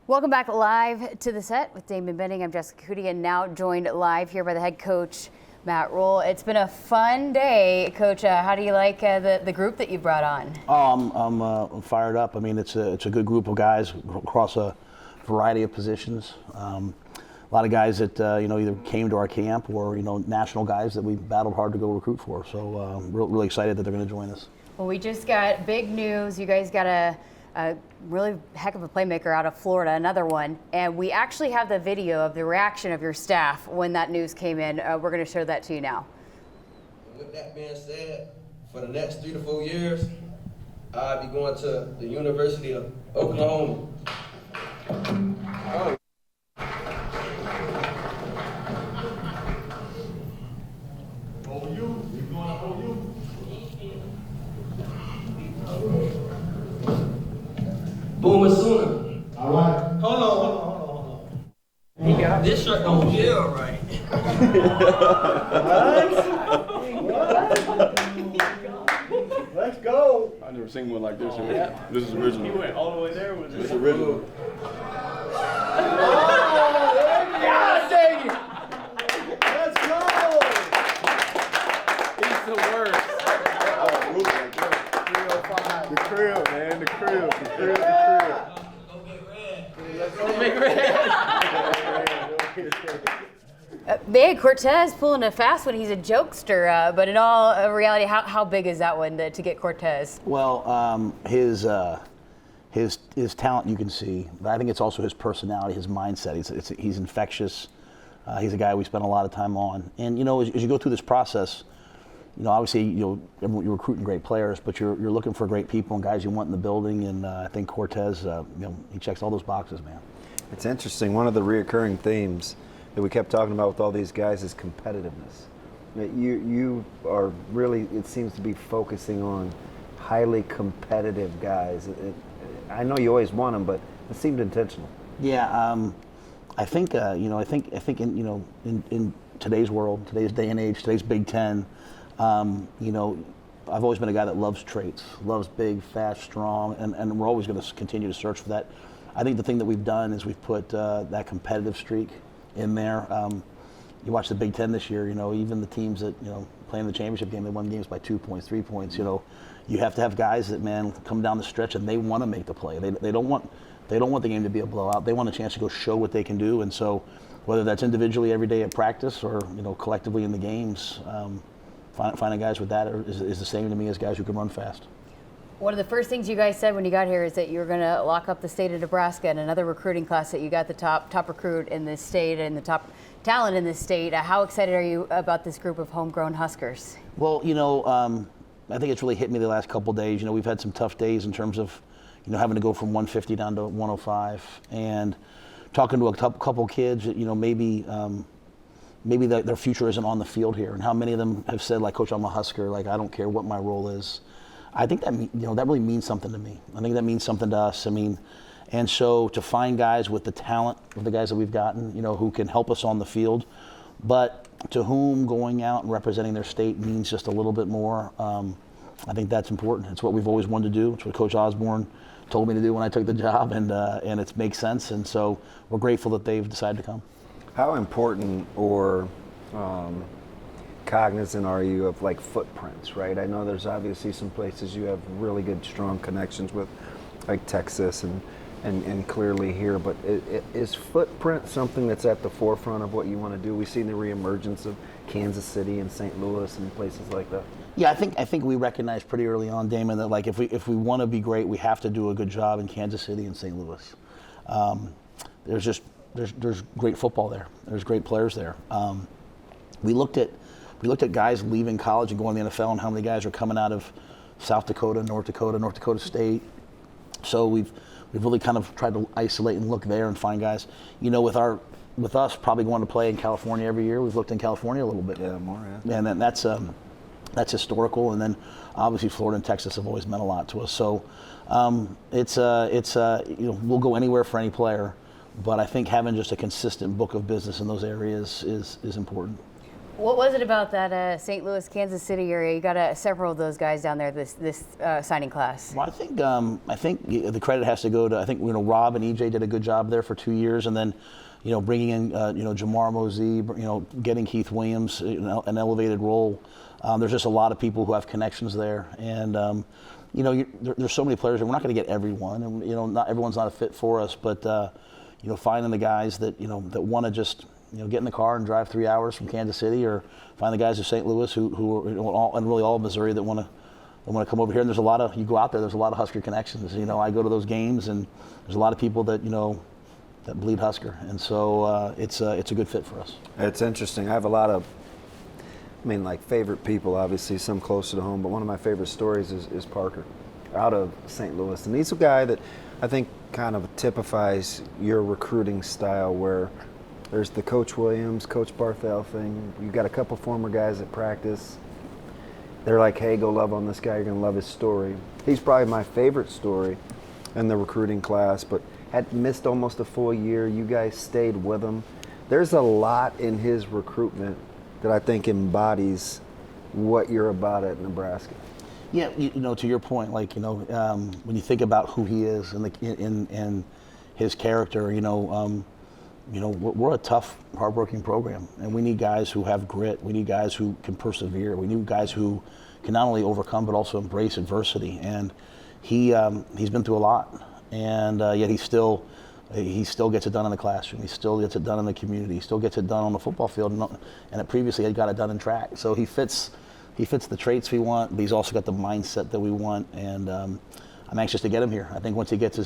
Welcome back live to the set with Damon Benning. I'm Jessica Cootie, and now joined live here by the head coach, Matt Rhule. It's been a fun day, Coach. How do you like the group that you brought on? I'm fired up. I mean, it's a good group of guys across a variety of positions. A lot of guys that either came to our camp or national guys that we battled hard to go recruit for. So really excited that they're going to join us. Well, we just got big news. You guys got a really heck of a playmaker out of Florida, another one. And we actually have the video of the reaction of your staff when that news came in. We're going to show that to you now. With that being said, for the next 3 to 4 years, I'll be going to the University of Oklahoma. Oh. OU, you're going to OU. Boomer Sooner. All right. Hold on. This shirt don't feel right. Let's go. I've never seen one like this. This is original. He went all the way there with This is original. God dang it. Let's go. He's the worst. The crib, man. The crib. Go get red. Big Cortez pulling a fast one. He's a jokester, but in all reality, how big is that one to get Cortez? Well, his talent you can see, but I think it's also his personality, his mindset. He's infectious. He's a guy we spend a lot of time on. And as you go through this process, obviously you're recruiting great players, but you're looking for great people and guys you want in the building. And I think Cortez, he checks all those boxes, man. It's interesting. One of the reoccurring themes that we kept talking about with all these guys is competitiveness. You are really, it seems to be focusing on highly competitive guys. I know you always want them, but it seemed intentional. Yeah, I think in today's world, today's day and age, today's Big Ten, I've always been a guy that loves traits, loves big, fast, strong, and we're always going to continue to search for that. I think the thing that we've done is we've put that competitive streak in there. You watch the Big Ten this year, even the teams that, playing the championship game, they won games by 2 points, 3 points, you have to have guys that, man, come down the stretch and they want to make the play. They don't want the game to be a blowout. They want a chance to go show what they can do. And so whether that's individually every day at practice or, collectively in the games, finding guys with that is the same to me as guys who can run fast. One of the first things you guys said when you got here is that you were going to lock up the state of Nebraska and another recruiting class, that you got the top recruit in this state and the top talent in this state. How excited are you about this group of homegrown Huskers? Well, I think it's really hit me the last couple of days. We've had some tough days in terms of, having to go from 150 down to 105, and talking to a couple kids, maybe their future isn't on the field here, and how many of them have said, like, Coach, I'm a Husker, like, I don't care what my role is. I think that that really means something to me. I think that means something to us. And so to find guys with the talent of the guys that we've gotten, who can help us on the field, but to whom going out and representing their state means just a little bit more, I think that's important. It's what we've always wanted to do. It's what Coach Osborne told me to do when I took the job, and it makes sense. And so we're grateful that they've decided to come. How important or cognizant are you of like footprints, right? I know there's obviously some places you have really good, strong connections with, like Texas and clearly here, but is footprint something that's at the forefront of what you want to do? We've seen the reemergence of Kansas City and St. Louis and places like that. Yeah, I think we recognized pretty early on, Damon, that like if we want to be great, we have to do a good job in Kansas City and St. Louis. There's great football there. There's great players there. We looked at guys leaving college and going to the NFL, and how many guys are coming out of South Dakota, North Dakota State. So we've really kind of tried to isolate and look there and find guys. With us probably going to play in California every year, we've looked in California a little bit. Yeah, more. Yeah. And then that's historical. And then obviously Florida and Texas have always meant a lot to us. So we'll go anywhere for any player, but I think having just a consistent book of business in those areas is important. What was it about that St. Louis, Kansas City area? You got several of those guys down there this signing class. Well, I think the credit has to go to, I think, Rob and EJ did a good job there for 2 years, and then, bringing in, Jamar Mosey, getting Keith Williams, an elevated role. There's just a lot of people who have connections there, and there's so many players, and we're not going to get everyone, and not everyone's not a fit for us, but finding the guys that that want to just get in the car and drive 3 hours from Kansas City, or find the guys of St. Louis who are and really all of Missouri that want to come over here. And there's a lot of, you go out there's a lot of Husker connections. I go to those games, and there's a lot of people that that bleed Husker, and so it's a good fit for us. It's interesting. I have a lot of, favorite people, obviously, some closer to home, but one of my favorite stories is Parker out of St. Louis. And he's a guy that I think kind of typifies your recruiting style, where there's the Coach Williams, Coach Barthel thing. You've got a couple former guys at practice. They're like, hey, go love on this guy. You're going to love his story. He's probably my favorite story in the recruiting class, but had missed almost a full year. You guys stayed with him. There's a lot in his recruitment that I think embodies what you're about at Nebraska. Yeah, to your point, when you think about who he is and his character, we're a tough, hardworking program, and we need guys who have grit. We need guys who can persevere. We need guys who can not only overcome but also embrace adversity. And he's been through a lot, and yet he still gets it done in the classroom. He still gets it done in the community. He still gets it done on the football field, and previously he got it done in track. So he fits the traits we want, but he's also got the mindset that we want, and I'm anxious to get him here. I think once he gets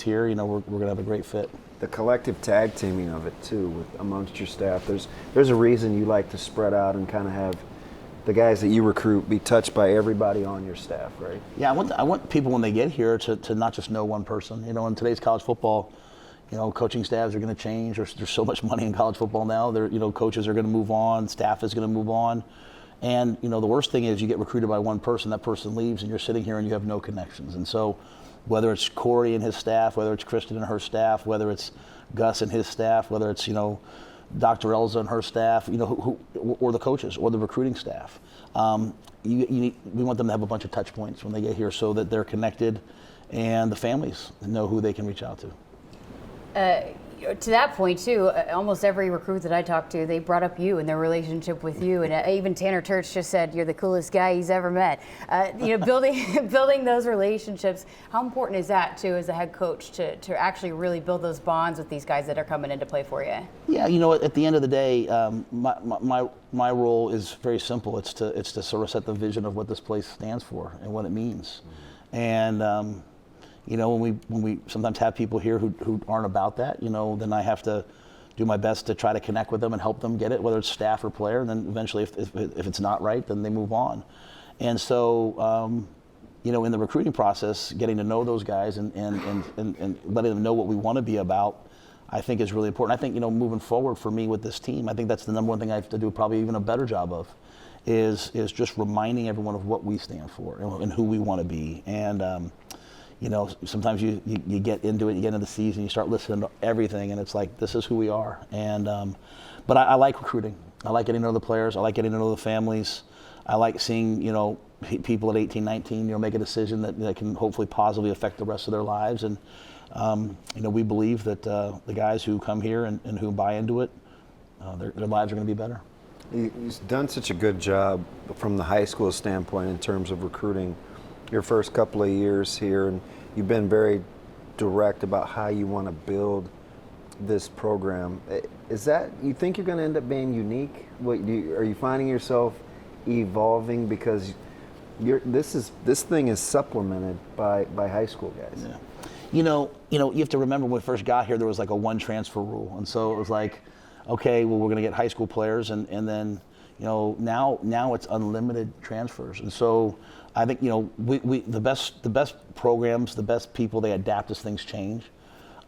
here, we're going to have a great fit. The collective tag teaming of it too, amongst your staff. There's a reason you like to spread out and kind of have the guys that you recruit be touched by everybody on your staff, right? Yeah, I want people when they get here to not just know one person. In today's college football, coaching staffs are going to change. There's so much money in college football now. Coaches are going to move on, staff is going to move on. And, the worst thing is you get recruited by one person, that person leaves, and you're sitting here and you have no connections. And so whether it's Corey and his staff, whether it's Kristen and her staff, whether it's Gus and his staff, whether it's, Dr. Elza and her staff, or the coaches or the recruiting staff, we want them to have a bunch of touch points when they get here so that they're connected and the families know who they can reach out to. To that point too, almost every recruit that I talked to, they brought up you and their relationship with you, and even Tanner Turch just said you're the coolest guy he's ever met. Building those relationships, how important is that too as a head coach to actually really build those bonds with these guys that are coming into play for you? Yeah, at the end of the day, my role is very simple. It's to sort of set the vision of what this place stands for and what it means, and. When we sometimes have people here who aren't about that, then I have to do my best to try to connect with them and help them get it, whether it's staff or player. And then eventually, if it's not right, then they move on. And so, in the recruiting process, getting to know those guys and letting them know what we want to be about, I think is really important. I think, moving forward for me with this team, I think that's the number one thing I have to do probably even a better job of, is just reminding everyone of what we stand for and who we want to be. And, sometimes you get into it, you get into the season, you start listening to everything, and it's like, this is who we are. And but I like recruiting. I like getting to know the players. I like getting to know the families. I like seeing, people at 18, 19, make a decision that can hopefully positively affect the rest of their lives. And, we believe that the guys who come here and who buy into it, their lives are going to be better. You've done such a good job from the high school standpoint in terms of recruiting your first couple of years here, and you've been very direct about how you want to build this program. Is that, you think you're going to end up being unique? Are you finding yourself evolving because this thing is supplemented by high school guys? Yeah. You have to remember when we first got here, there was like a one transfer rule, and so it was like, okay, well, we're going to get high school players, and then now it's unlimited transfers, and so I think we the best programs, the best people, they adapt as things change.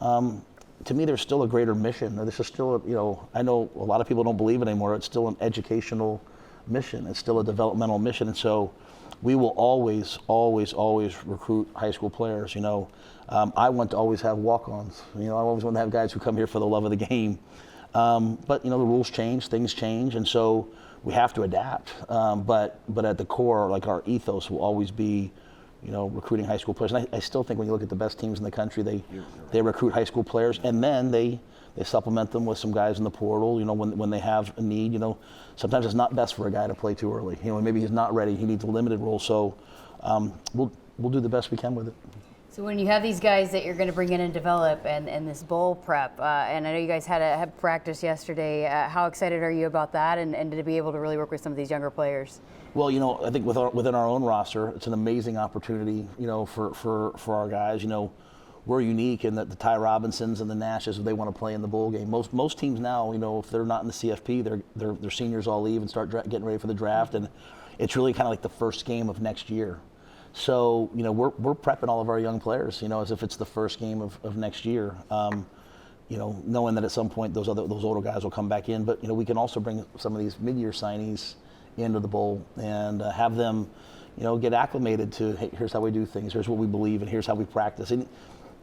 To me, there's still a greater mission. There's just still I know a lot of people don't believe it anymore. It's still an educational mission. It's still a developmental mission, and so we will always recruit high school players. I want to always have walk-ons. I always want to have guys who come here for the love of the game. But the rules change, things change, and so we have to adapt. But at the core, like our ethos will always be, recruiting high school players. And I still think when you look at the best teams in the country, they recruit high school players, and then they supplement them with some guys in the portal. When they have a need. Sometimes it's not best for a guy to play too early. Maybe he's not ready. He needs a limited role. So we'll do the best we can with it. So when you have these guys that you're going to bring in and develop, and this bowl prep, and I know you guys had practice yesterday. How excited are you about that, and to be able to really work with some of these younger players? Well, I think within our own roster, it's an amazing opportunity, for our guys. We're unique in that the Ty Robinsons and the Nashes, they want to play in the bowl game. Most teams now, if they're not in the CFP, their seniors all leave and start getting ready for the draft, and it's really kind of like the first game of next year. So, we're prepping all of our young players, as if it's the first game of next year. Knowing that at some point those older guys will come back in, but we can also bring some of these mid-year signees into the bowl and have them, get acclimated to, hey, here's how we do things, here's what we believe, and here's how we practice. And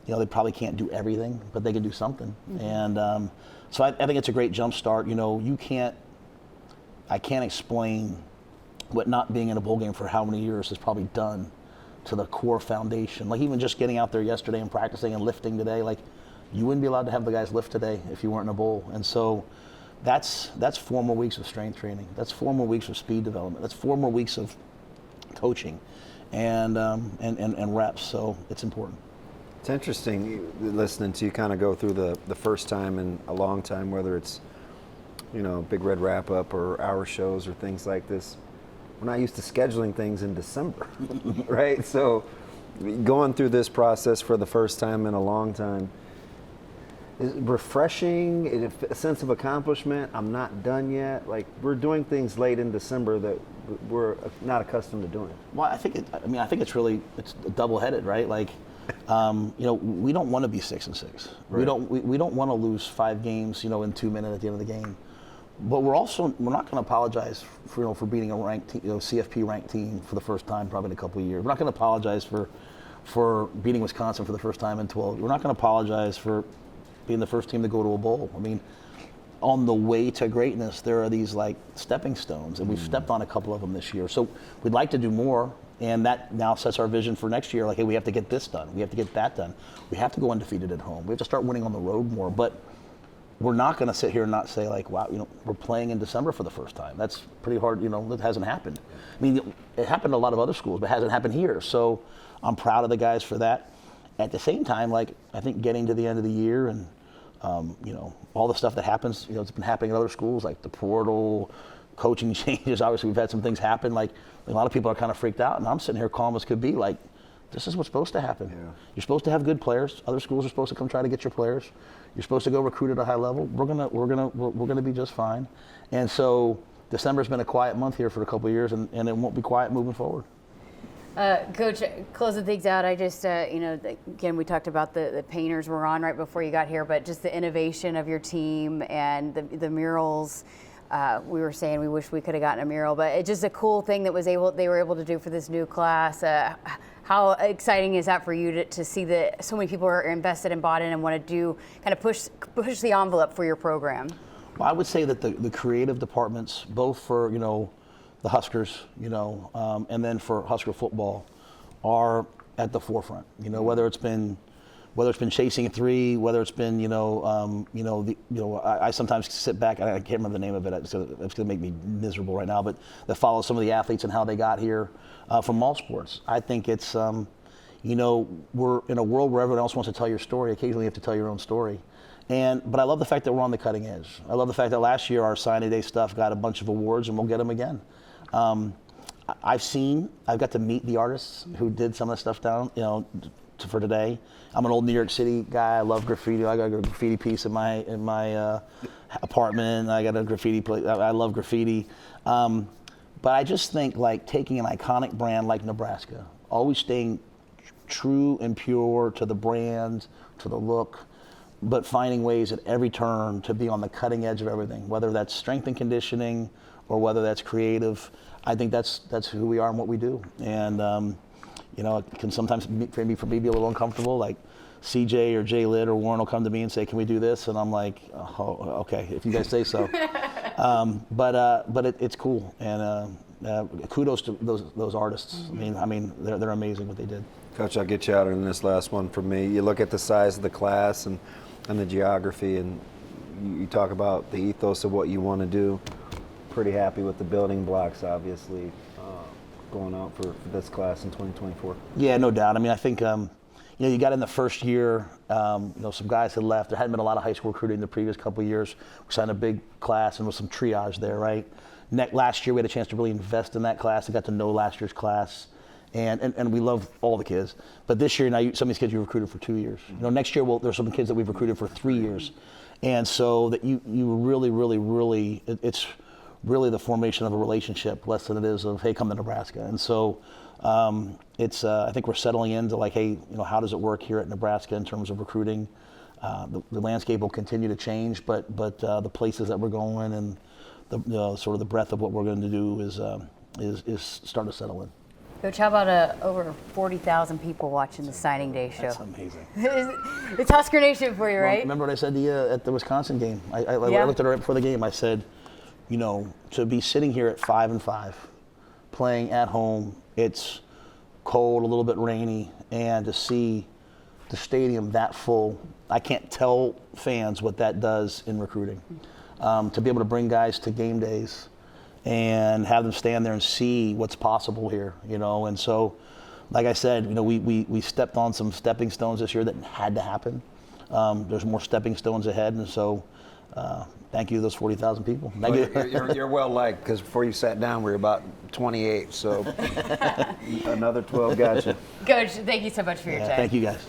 they probably can't do everything, but they can do something. Mm-hmm. And so I think it's a great jump start. I can't explain what not being in a bowl game for how many years has probably done to the core foundation. Like even just getting out there yesterday and practicing and lifting today, like you wouldn't be allowed to have the guys lift today if you weren't in a bowl. And so that's 4 more weeks of strength training. That's 4 more weeks of speed development. That's 4 more weeks of coaching and reps. So it's important. It's interesting listening to you kind of go through the first time in a long time, whether it's, Big Red Wrap Up or hour shows or things like this. We're not used to scheduling things in December, right? So going through this process for the first time in a long time is refreshing, a sense of accomplishment. I'm not done yet. Like we're doing things late in December that we're not accustomed to doing. Well, I think it's double-headed, right? Like, we don't want to be 6-6. Right. We don't want to lose 5 games, in 2 minutes at the end of the game. But we're not going to apologize for beating a ranked CFP ranked team for the first time probably in a couple of years. We're not going to apologize for beating Wisconsin for the first time in 12. We're not going to apologize for being the first team to go to a bowl. I mean, on the way to greatness, there are these like stepping stones, and we've stepped on a couple of them this year. So we'd like to do more, and that now sets our vision for next year. Like, hey, we have to get this done. We have to get that done. We have to go undefeated at home. We have to start winning on the road more. But we're not going to sit here and not say like, wow, we're playing in December for the first time. That's pretty hard. That hasn't happened. I mean, it happened in a lot of other schools, but it hasn't happened here. So I'm proud of the guys for that. At the same time, like I think getting to the end of the year and all the stuff that happens, it's been happening in other schools, like the portal, coaching changes. Obviously, we've had some things happen. Like a lot of people are kind of freaked out, and I'm sitting here calm as could be. Like, this is what's supposed to happen. Yeah. You're supposed to have good players. Other schools are supposed to come try to get your players. You're supposed to go recruit at a high level. We're gonna be just fine. And so December's been a quiet month here for a couple of years, and it won't be quiet moving forward. Coach, closing things out, I just, again, we talked about the painters were on right before you got here, but just the innovation of your team and the murals. We were saying we wish we could have gotten a mural, but it's just a cool thing that they were able to do for this new class. How exciting is that for you to see that so many people are invested and bought in and want to do kind of push the envelope for your program? Well, I would say that the creative departments, both for the Huskers, and then for Husker football, are at the forefront. Whether it's been chasing a 3, whether it's been I sometimes sit back. I can't remember the name of it. It's going to make me miserable right now. But that follows some of the athletes and how they got here from all sports. I think it's we're in a world where everyone else wants to tell your story. Occasionally, you have to tell your own story. But I love the fact that we're on the cutting edge. I love the fact that last year our signing day stuff got a bunch of awards, and we'll get them again. I've got to meet the artists who did some of the stuff down, for today. I'm an old New York City guy. I love graffiti. I got a graffiti piece in my apartment. I got a graffiti place. I love graffiti. But I just think like taking an iconic brand like Nebraska, always staying true and pure to the brand, to the look, but finding ways at every turn to be on the cutting edge of everything, whether that's strength and conditioning or whether that's creative. I think that's who we are and what we do. And it can sometimes for me be a little uncomfortable. Like CJ or Jay Litt or Warren will come to me and say, "Can we do this?" And I'm like, "Oh, okay, if you guys say so." But it's cool, and kudos to those artists. I mean, they're amazing what they did. Coach, I'll get you out in this last one for me. You look at the size of the class and the geography, and you talk about the ethos of what you want to do. Pretty happy with the building blocks, obviously, going out for this class in 2024. Yeah, no doubt. I mean, I think you got in the first year. Some guys had left. There hadn't been a lot of high school recruiting the previous couple of years. We signed a big class and with some triage there, right? Last year we had a chance to really invest in that class. I got to know last year's class, and we love all the kids. But this year, now some of these kids you recruited for 2 years. Next year there's some kids that we've recruited for 3 years, and so that you really it's really the formation of a relationship less than it is of, hey, come to Nebraska. And so I think we're settling into like, hey, how does it work here at Nebraska in terms of recruiting? The landscape will continue to change, but the places that we're going and the sort of the breadth of what we're going to do is starting to settle in. Coach, how about over 40,000 people watching the signing day show? That's amazing. It's Husker Nation for you, right? Remember what I said to you at the Wisconsin game? I looked at her right before the game. I said, to be sitting here at 5-5, playing at home, it's cold, a little bit rainy, and to see the stadium that full, I can't tell fans what that does in recruiting. To be able to bring guys to game days and have them stand there and see what's possible here, and so, like I said, we stepped on some stepping stones this year that had to happen. There's more stepping stones ahead, and so thank you to those 40,000 people. Thank you. You're well liked, because before you sat down, we were about 28, so another 12 got you. Coach, thank you so much for your time. Thank you, guys.